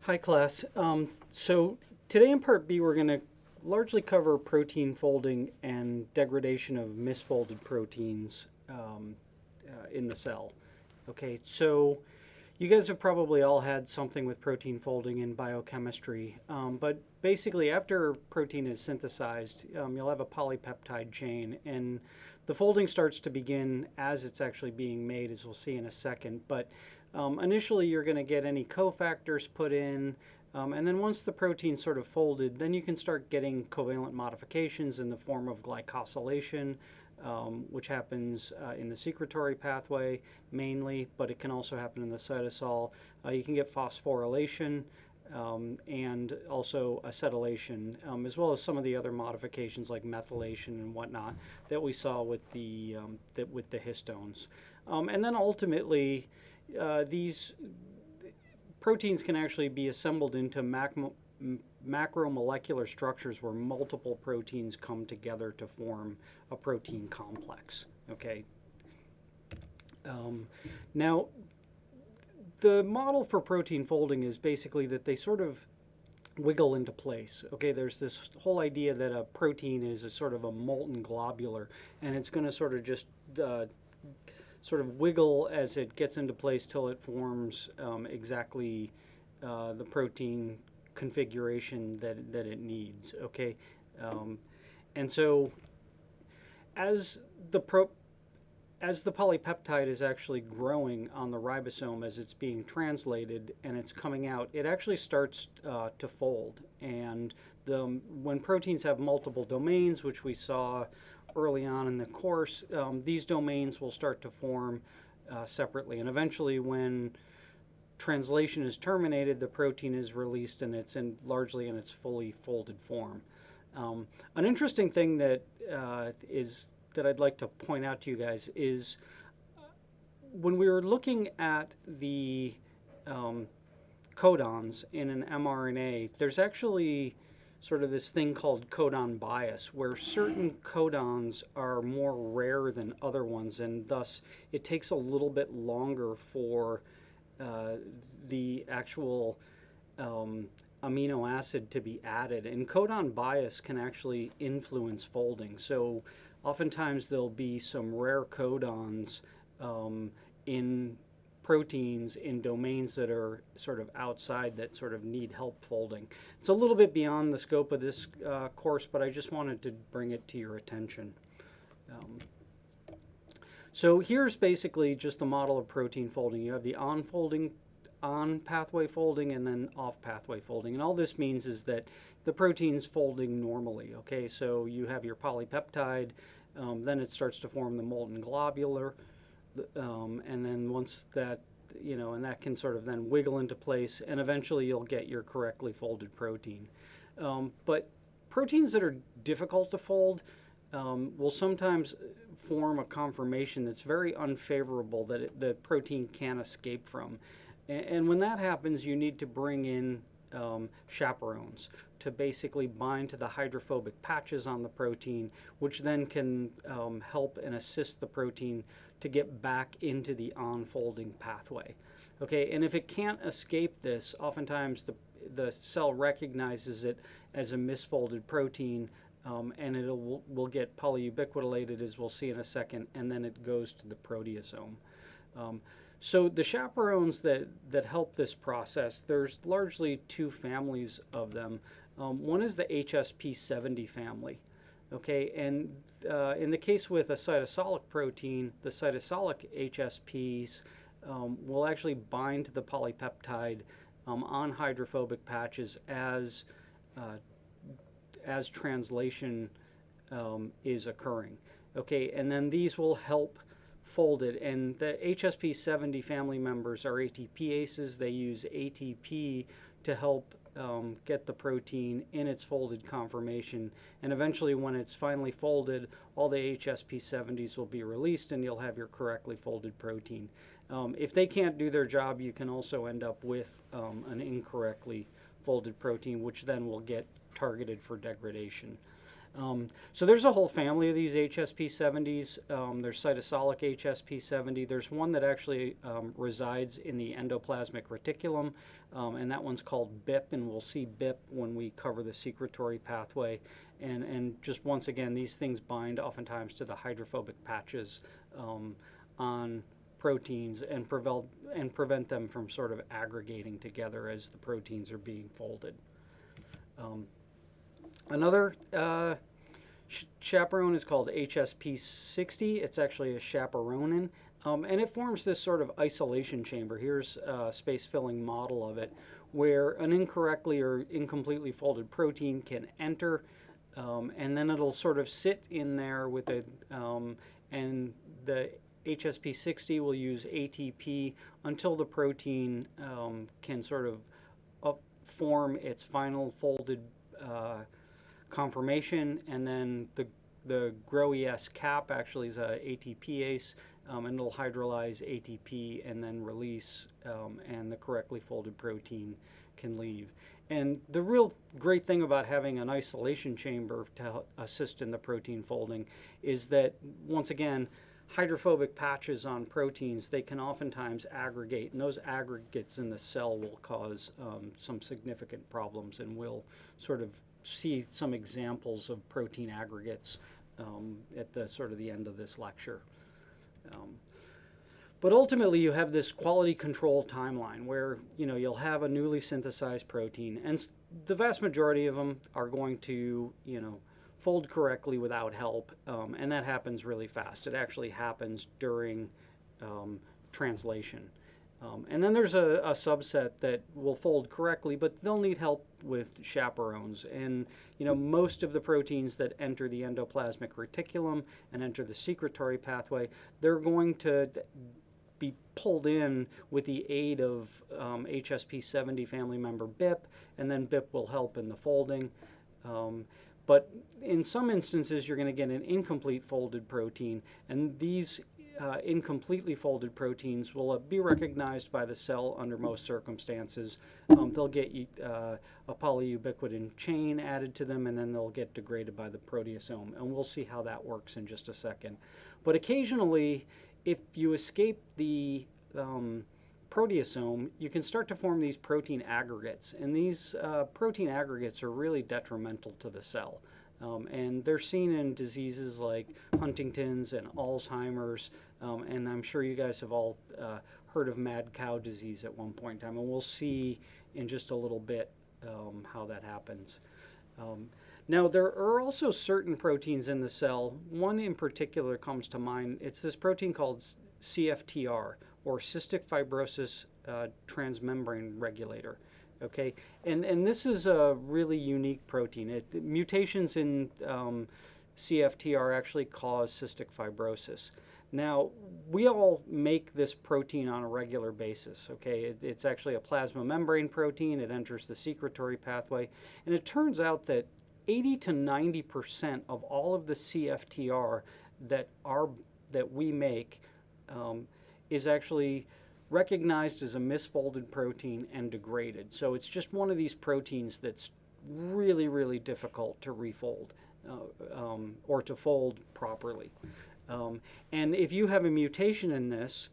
Hi, class. So today in Part B, we're going to largely cover protein folding and degradation of misfolded proteins in the cell. Okay, so you guys have probably all had something with protein folding in biochemistry, but basically after protein is synthesized, you'll have a polypeptide chain, and the folding starts to begin as it's actually being made, as we'll see in a second. But initially, you're going to get any cofactors put in, and then once the protein's sort of folded, then you can start getting covalent modifications in the form of glycosylation, which happens in the secretory pathway mainly, but it can also happen in the cytosol. You can get phosphorylation and also acetylation, as well as some of the other modifications like methylation and whatnot that we saw with with the histones. And then ultimately, these proteins can actually be assembled into macromolecular structures where multiple proteins come together to form a protein complex. Okay. Now, the model for protein folding is basically that they sort of wiggle into place. Okay, there's this whole idea that a protein is a sort of a molten globular, and it's going to sort of just sort of wiggle as it gets into place till it forms exactly the protein configuration that it needs. Okay, and so as the polypeptide is actually growing on the ribosome as it's being translated and it's coming out, it actually starts to fold. And when proteins have multiple domains, which we saw early on in the course, these domains will start to form separately. And eventually, when translation is terminated, the protein is released and it's largely in its fully folded form. An interesting thing that I'd like to point out to you guys is when we were looking at the codons in an mRNA, there's actually sort of this thing called codon bias, where certain codons are more rare than other ones, and thus it takes a little bit longer for the actual amino acid to be added. And codon bias can actually influence folding. So oftentimes there'll be some rare codons in proteins in domains that are sort of outside that sort of need help folding. It's a little bit beyond the scope of this course, but I just wanted to bring it to your attention. So here's basically just a model of protein folding. You have the on pathway folding and then off pathway folding. And all this means is that the protein's folding normally. Okay, so you have your polypeptide, then it starts to form the molten globular, and then once that, and that can sort of then wiggle into place, and eventually you'll get your correctly folded protein. But proteins that are difficult to fold will sometimes form a conformation that's very unfavorable that the protein can't escape from. And when that happens, you need to bring in chaperones to basically bind to the hydrophobic patches on the protein, which then can help and assist the protein to get back into the on-folding pathway. Okay, and if it can't escape this, oftentimes the cell recognizes it as a misfolded protein, and it will get polyubiquitinated, as we'll see in a second, and then it goes to the proteasome. So the chaperones that help this process, there's largely two families of them. One is the HSP70 family. Okay, and in the case with a cytosolic protein, the cytosolic HSPs will actually bind to the polypeptide on hydrophobic patches as translation is occurring. Okay, and then these will help fold it. And the HSP70 family members are ATPases. They use ATP to help get the protein in its folded conformation. And eventually, when it's finally folded, all the HSP70s will be released and you'll have your correctly folded protein. If they can't do their job, you can also end up with an incorrectly folded protein, which then will get targeted for degradation. So there's a whole family of these HSP70s. There's cytosolic HSP70. There's one that actually resides in the endoplasmic reticulum, and that one's called BIP, and we'll see BIP when we cover the secretory pathway. And just once again, these things bind oftentimes to the hydrophobic patches on proteins and prevent them from sort of aggregating together as the proteins are being folded. Another chaperone is called HSP60. It's actually a chaperonin, and it forms this sort of isolation chamber. Here's a space-filling model of it, where an incorrectly or incompletely folded protein can enter, and then it'll sort of sit in there with it, and the HSP60 will use ATP until the protein can sort of form its final folded conformation, and then the GRO-ES cap actually is a ATPase, and it'll hydrolyze ATP and then release, and the correctly folded protein can leave. And the real great thing about having an isolation chamber to assist in the protein folding is that, once again, hydrophobic patches on proteins, they can oftentimes aggregate, and those aggregates in the cell will cause some significant problems, and we'll sort of see some examples of protein aggregates at the sort of the end of this lecture. But ultimately, you have this quality control timeline where you'll have a newly synthesized protein, and the vast majority of them are going to fold correctly without help, and that happens really fast. It actually happens during translation. And then there's a subset that will fold correctly, but they'll need help with chaperones. And most of the proteins that enter the endoplasmic reticulum and enter the secretory pathway, they're going to be pulled in with the aid of HSP70 family member BIP, and then BIP will help in the folding. But in some instances, you're going to get an incomplete folded protein, and these incompletely folded proteins will be recognized by the cell under most circumstances. They'll get a polyubiquitin chain added to them, and then they'll get degraded by the proteasome. And we'll see how that works in just a second. But occasionally, if you escape the proteasome, you can start to form these protein aggregates. And these protein aggregates are really detrimental to the cell. And they're seen in diseases like Huntington's and Alzheimer's, and I'm sure you guys have all heard of mad cow disease at one point in time, and we'll see in just a little bit how that happens. Now, there are also certain proteins in the cell. One in particular comes to mind. It's this protein called CFTR, or cystic fibrosis transmembrane regulator. Okay, and this is a really unique protein. Mutations in CFTR actually cause cystic fibrosis. Now, we all make this protein on a regular basis. Okay, it's actually a plasma membrane protein. It enters the secretory pathway, and it turns out that 80 to 90% of all of the CFTR that we make is actually recognized as a misfolded protein and degraded. So it's just one of these proteins that's really, really difficult to refold or to fold properly. And if you have a mutation in this,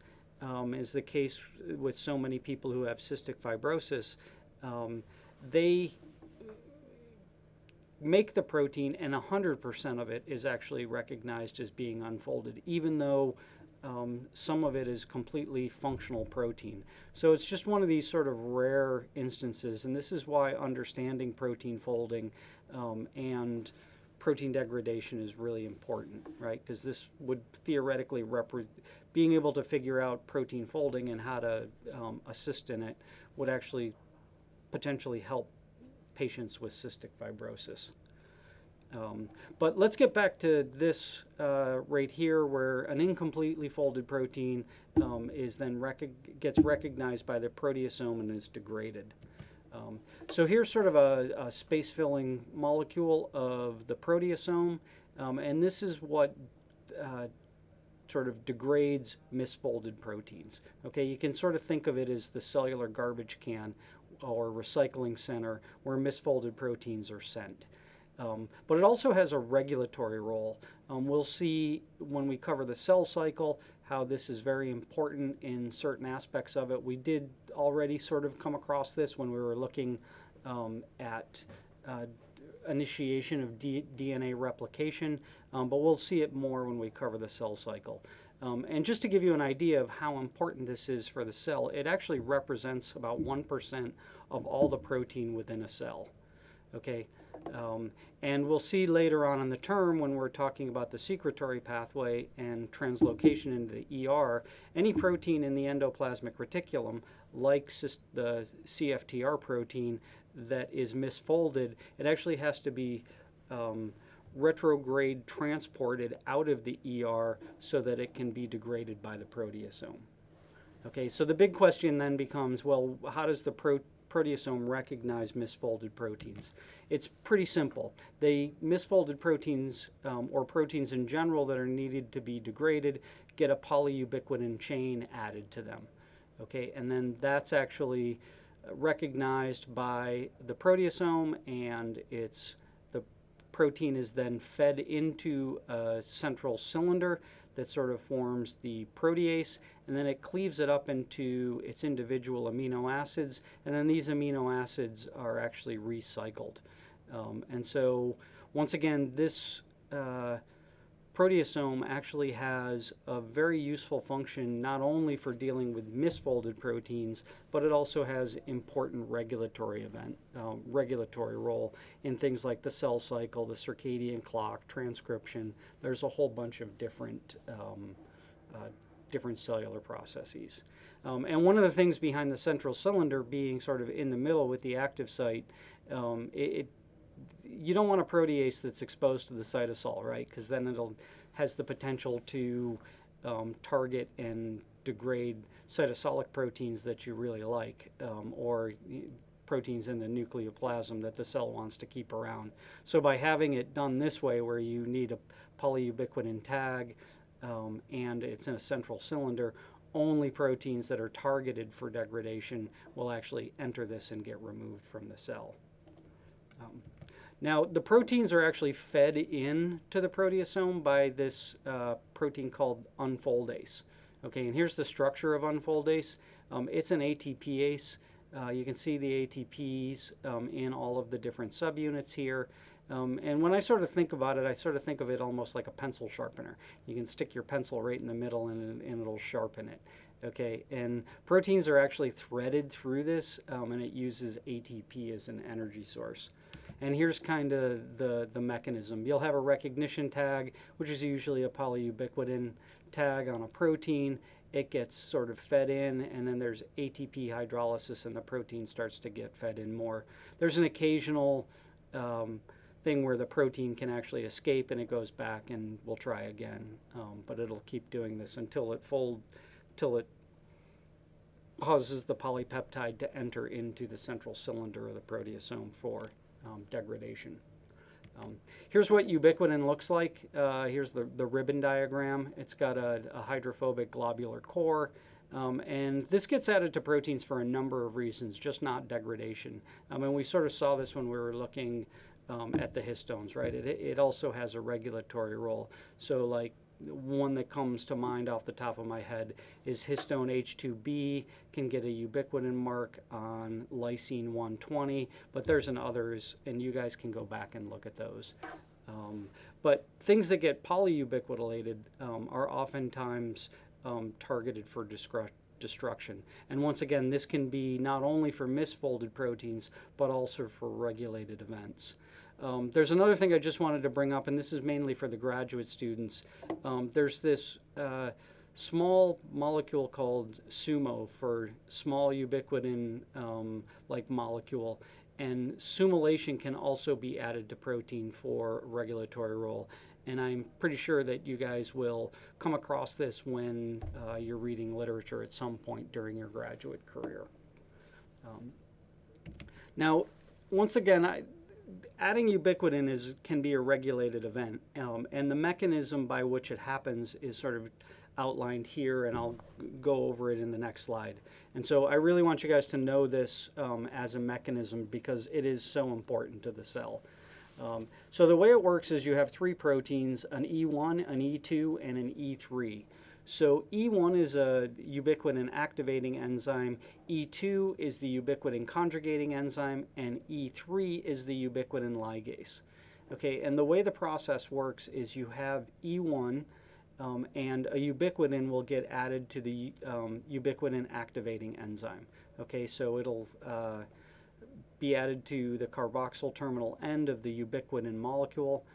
is the case with so many people who have cystic fibrosis, they make the protein, and 100% of it is actually recognized as being unfolded, even though some of it is completely functional protein. So it's just one of these sort of rare instances, and this is why understanding protein folding and protein degradation is really important, right? Because this would theoretically being able to figure out protein folding and how to assist in it would actually potentially help patients with cystic fibrosis. But let's get back to this right here, where an incompletely folded protein is then gets recognized by the proteasome and is degraded. So here's sort of a space-filling molecule of the proteasome, and this is what sort of degrades misfolded proteins. Okay, you can sort of think of it as the cellular garbage can or recycling center where misfolded proteins are sent. But it also has a regulatory role. We'll see when we cover the cell cycle how this is very important in certain aspects of it. We did already sort of come across this when we were looking at initiation of DNA replication, but we'll see it more when we cover the cell cycle. And just to give you an idea of how important this is for the cell, it actually represents about 1% of all the protein within a cell. Okay, and we'll see later on in the term when we're talking about the secretory pathway and translocation into the ER, any protein in the endoplasmic reticulum, like the CFTR protein that is misfolded, it actually has to be retrograde transported out of the ER so that it can be degraded by the proteasome. Okay, so the big question then becomes, well, how does the proteasome recognize misfolded proteins? It's pretty simple. Misfolded proteins, or proteins in general that are needed to be degraded, get a polyubiquitin chain added to them. Okay, and then that's actually recognized by the proteasome, and the protein is then fed into a central cylinder that sort of forms the protease, and then it cleaves it up into its individual amino acids, and then these amino acids are actually recycled. And so once again, this proteasome actually has a very useful function not only for dealing with misfolded proteins, but it also has important regulatory role in things like the cell cycle, the circadian clock, transcription. There's a whole bunch of different cellular processes. And one of the things behind the central cylinder being sort of in the middle with the active site, you don't want a protease that's exposed to the cytosol, right? Because then it'll has the potential to target and degrade cytosolic proteins that you really like, or proteins in the nucleoplasm that the cell wants to keep around. So by having it done this way, where you need a polyubiquitin tag and it's in a central cylinder, only proteins that are targeted for degradation will actually enter this and get removed from the cell. Now, the proteins are actually fed in to the proteasome by this protein called unfoldase. Okay, and here's the structure of unfoldase. It's an ATPase. You can see the ATPs in all of the different subunits here. And when I sort of think about it, I sort of think of it almost like a pencil sharpener. You can stick your pencil right in the middle and it'll sharpen it. Okay, and proteins are actually threaded through this, and it uses ATP as an energy source. And here's kind of the mechanism. You'll have a recognition tag, which is usually a polyubiquitin tag on a protein. It gets sort of fed in, and then there's ATP hydrolysis, and the protein starts to get fed in more. There's an occasional thing where the protein can actually escape, and it goes back and will try again. But it'll keep doing this until it causes the polypeptide to enter into the central cylinder of the proteasome for degradation. Here's what ubiquitin looks like. Here's the ribbon diagram. It's got a hydrophobic globular core, and this gets added to proteins for a number of reasons, just not degradation. And we sort of saw this when we were looking at the histones, right? It also has a regulatory role. So like one that comes to mind off the top of my head is histone H2B can get a ubiquitin mark on lysine 120, but there's others, and you guys can go back and look at those. But things that get polyubiquitinated are oftentimes targeted for destruction. And once again, this can be not only for misfolded proteins, but also for regulated events. There's another thing I just wanted to bring up, and this is mainly for the graduate students. There's this small molecule called SUMO for small ubiquitin like molecule, and sumolation can also be added to protein for regulatory role. And I'm pretty sure that you guys will come across this when you're reading literature at some point during your graduate career. Now, once again, adding ubiquitin can be a regulated event, and the mechanism by which it happens is sort of outlined here, and I'll go over it in the next slide. And so I really want you guys to know this as a mechanism because it is so important to the cell. So the way it works is you have three proteins, an E1, an E2, and an E3. So E1 is a ubiquitin activating enzyme, E2 is the ubiquitin conjugating enzyme, and E3 is the ubiquitin ligase. Okay, and the way the process works is you have E1 and a ubiquitin will get added to the ubiquitin activating enzyme. Okay, so it'll be added to the carboxyl terminal end of the ubiquitin molecule,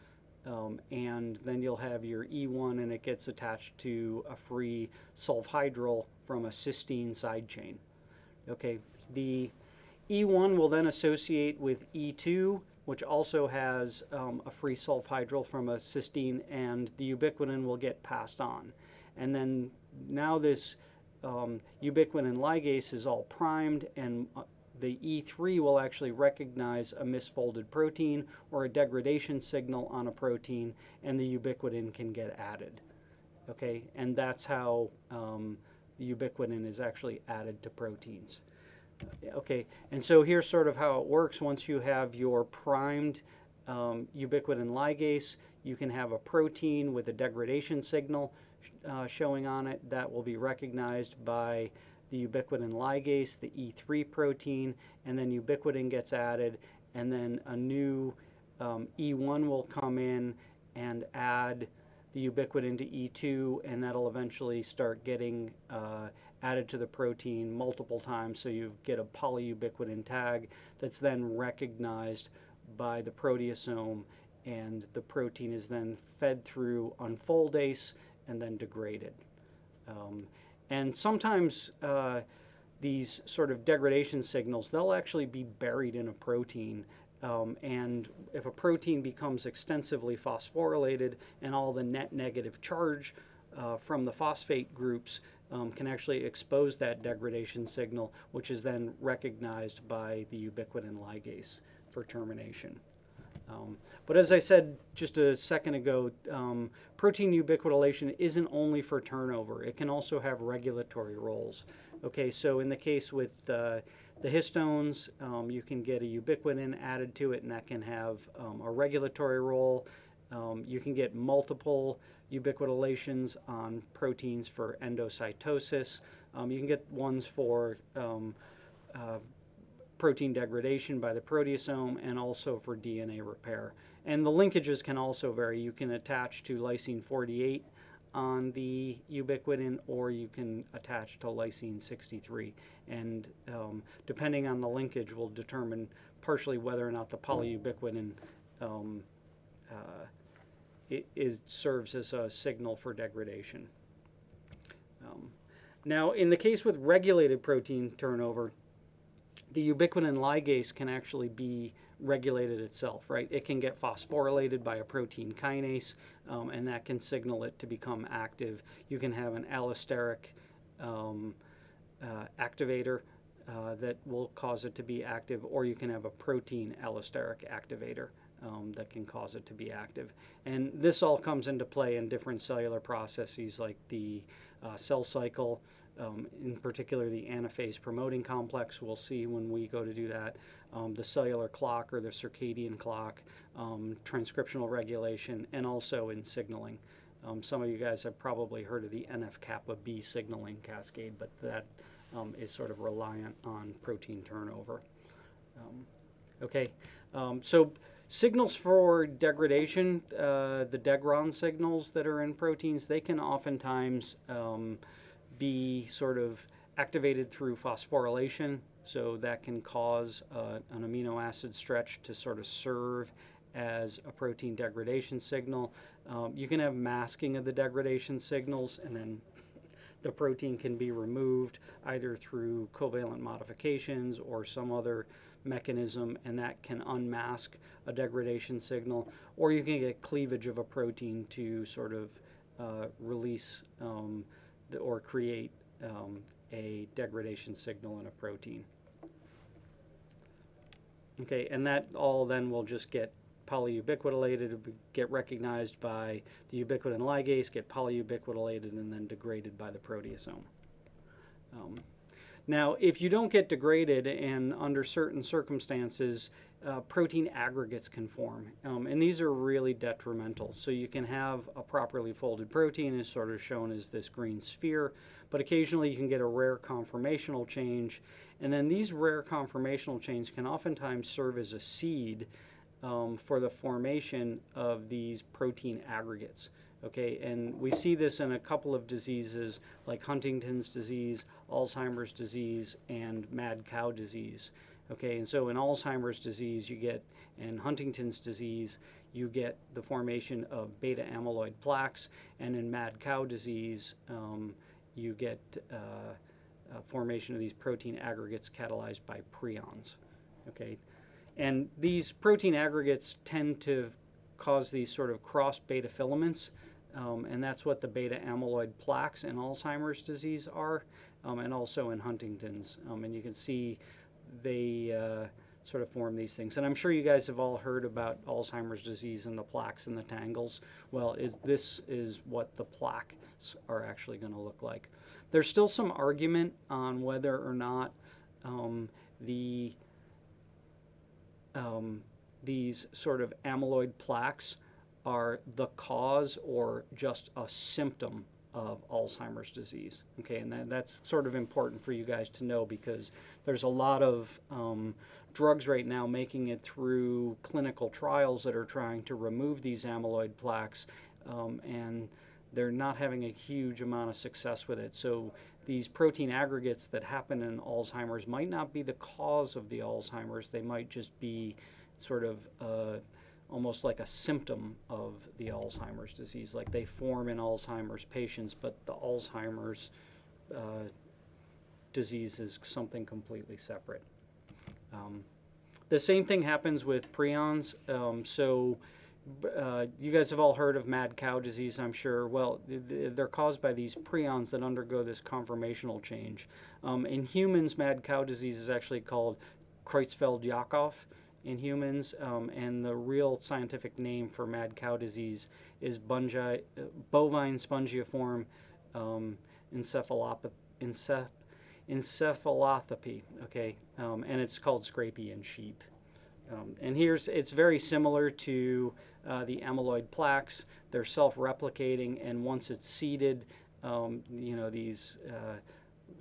and then you'll have your E1 and it gets attached to a free sulfhydryl from a cysteine side chain. Okay, the E1 will then associate with E2, which also has a free sulfhydryl from a cysteine, and the ubiquitin will get passed on. And then now this ubiquitin ligase is all primed, and the E3 will actually recognize a misfolded protein or a degradation signal on a protein, and the ubiquitin can get added. Okay, and that's how the ubiquitin is actually added to proteins. Okay, and so here's sort of how it works. Once you have your primed ubiquitin ligase, you can have a protein with a degradation signal showing on it that will be recognized by the ubiquitin ligase, the E3 protein, and then ubiquitin gets added, and then a new E1 will come in and add the ubiquitin to E2, and that'll eventually start getting added to the protein multiple times, so you get a polyubiquitin tag that's then recognized by the proteasome, and the protein is then fed through unfoldase and then degraded. And sometimes these sort of degradation signals, they'll actually be buried in a protein. And if a protein becomes extensively phosphorylated and all the net negative charge from the phosphate groups can actually expose that degradation signal, which is then recognized by the ubiquitin ligase for termination. But as I said just a second ago, protein ubiquitination isn't only for turnover. It can also have regulatory roles. Okay, so in the case with the histones, you can get a ubiquitin added to it, and that can have a regulatory role. You can get multiple ubiquitinations on proteins for endocytosis. You can get ones for protein degradation by the proteasome, and also for DNA repair. And the linkages can also vary. You can attach to lysine 48 on the ubiquitin, or you can attach to lysine 63. And depending on the linkage will determine partially whether or not the polyubiquitin serves as a signal for degradation. Now, in the case with regulated protein turnover, the ubiquitin ligase can actually be regulated itself, right? It can get phosphorylated by a protein kinase, and that can signal it to become active. You can have an allosteric activator that will cause it to be active, or you can have a protein allosteric activator that can cause it to be active. And this all comes into play in different cellular processes like the cell cycle, in particular the anaphase promoting complex we'll see when we go to do that, the cellular clock or the circadian clock, transcriptional regulation, and also in signaling. Some of you guys have probably heard of the NF-kappa B signaling cascade, but that is sort of reliant on protein turnover. Okay, so signals for degradation, the degron signals that are in proteins, they can oftentimes be sort of activated through phosphorylation, so that can cause an amino acid stretch to sort of serve as a protein degradation signal. You can have masking of the degradation signals, and then the protein can be removed either through covalent modifications or some other mechanism, and that can unmask a degradation signal. Or you can get cleavage of a protein to sort of release or create a degradation signal in a protein. Okay, and that all then will just get polyubiquitinated, get recognized by the ubiquitin ligase, get polyubiquitinated, and then degraded by the proteasome. Now, if you don't get degraded and under certain circumstances, protein aggregates can form. And these are really detrimental. So you can have a properly folded protein is sort of shown as this green sphere, but occasionally you can get a rare conformational change. And then these rare conformational changes can oftentimes serve as a seed for the formation of these protein aggregates. Okay, and we see this in a couple of diseases like Huntington's disease, Alzheimer's disease, and mad cow disease. Okay, and so in Alzheimer's disease you get, and Huntington's disease, you get the formation of beta amyloid plaques, and in mad cow disease you get formation of these protein aggregates catalyzed by prions. Okay, and these protein aggregates tend to cause these sort of cross beta filaments, and that's what the beta amyloid plaques in Alzheimer's disease are, and also in Huntington's. And you can see they sort of form these things. And I'm sure you guys have all heard about Alzheimer's disease and the plaques and the tangles. Well, this is what the plaques are actually going to look like. There's still some argument on whether or not these sort of amyloid plaques are the cause or just a symptom of Alzheimer's disease. Okay, and that's sort of important for you guys to know, because there's a lot of drugs right now making it through clinical trials that are trying to remove these amyloid plaques, and they're not having a huge amount of success with it. So these protein aggregates that happen in Alzheimer's might not be the cause of the Alzheimer's. They might just be sort of almost like a symptom of the Alzheimer's disease, like they form in Alzheimer's patients, but the Alzheimer's disease is something completely separate. The same thing happens with prions. You guys have all heard of mad cow disease, I'm sure. Well, they're caused by these prions that undergo this conformational change. In humans, mad cow disease is actually called Creutzfeldt-Jakob in humans, and the real scientific name for mad cow disease is bovine spongiform encephalopathy, okay, and it's called scrapie in sheep. And it's very similar to the amyloid plaques. They're self-replicating, and once it's seeded, these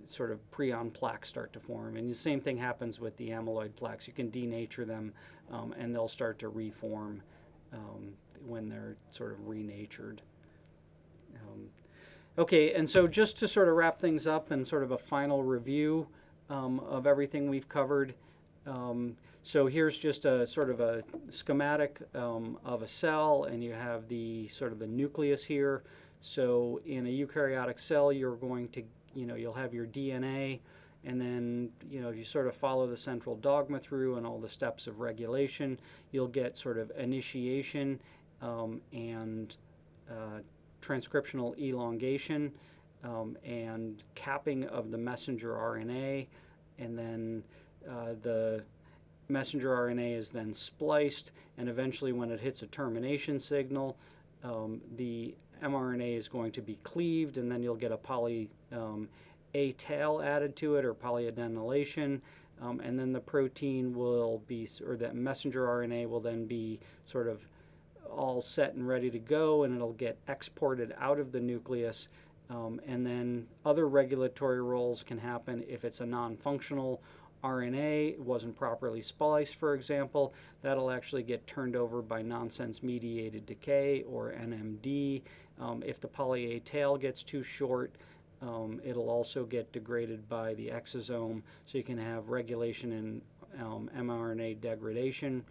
sort of prion plaques start to form. And the same thing happens with the amyloid plaques. You can denature them, and they'll start to reform when they're sort of renatured. Okay, and so just to sort of wrap things up and sort of a final review of everything we've covered. So here's just a sort of a schematic of a cell, and you have the sort of the nucleus here. So in a eukaryotic cell, you're going to, you'll have your DNA, and then, if you sort of follow the central dogma through and all the steps of regulation, you'll get sort of initiation and transcriptional elongation and capping of the messenger RNA, and then the messenger RNA is then spliced, and eventually when it hits a termination signal, the mRNA is going to be cleaved, and then you'll get a A tail added to it, or polyadenylation, and then the protein will be, or that messenger RNA will then be sort of all set and ready to go, and it'll get exported out of the nucleus, and then other regulatory roles can happen if it's a non-functional RNA, it wasn't properly spliced, for example. That'll actually get turned over by nonsense-mediated decay, or NMD. If the poly A tail gets too short, it'll also get degraded by the exosome, so you can have regulation in mRNA degradation.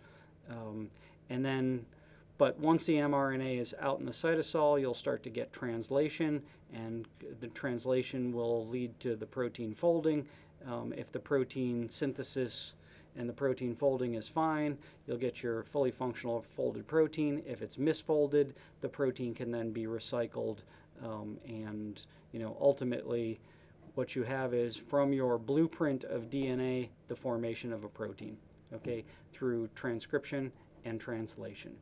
But once the mRNA is out in the cytosol, you'll start to get translation, and the translation will lead to the protein folding. If the protein synthesis and the protein folding is fine, you'll get your fully functional folded protein. If it's misfolded, the protein can then be recycled, and ultimately what you have is, from your blueprint of DNA, the formation of a protein, okay, through transcription and translation.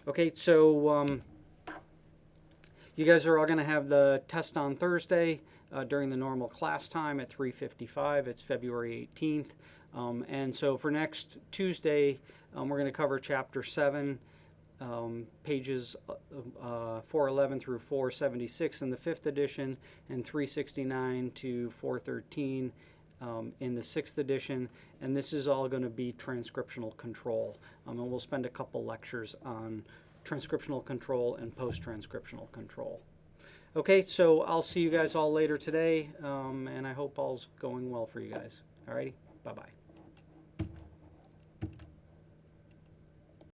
Okay, so you guys are all going to have the test on Thursday. during the normal class time at 3:55. It's February 18th. And so for next Tuesday, we're going to cover Chapter 7, pages 411 through 476 in the 5th edition, and 369 to 413 in the 6th edition. And this is all going to be transcriptional control. And we'll spend a couple lectures on transcriptional control and post-transcriptional control. Okay, so I'll see you guys all later today, and I hope all's going well for you guys. Alrighty, bye-bye.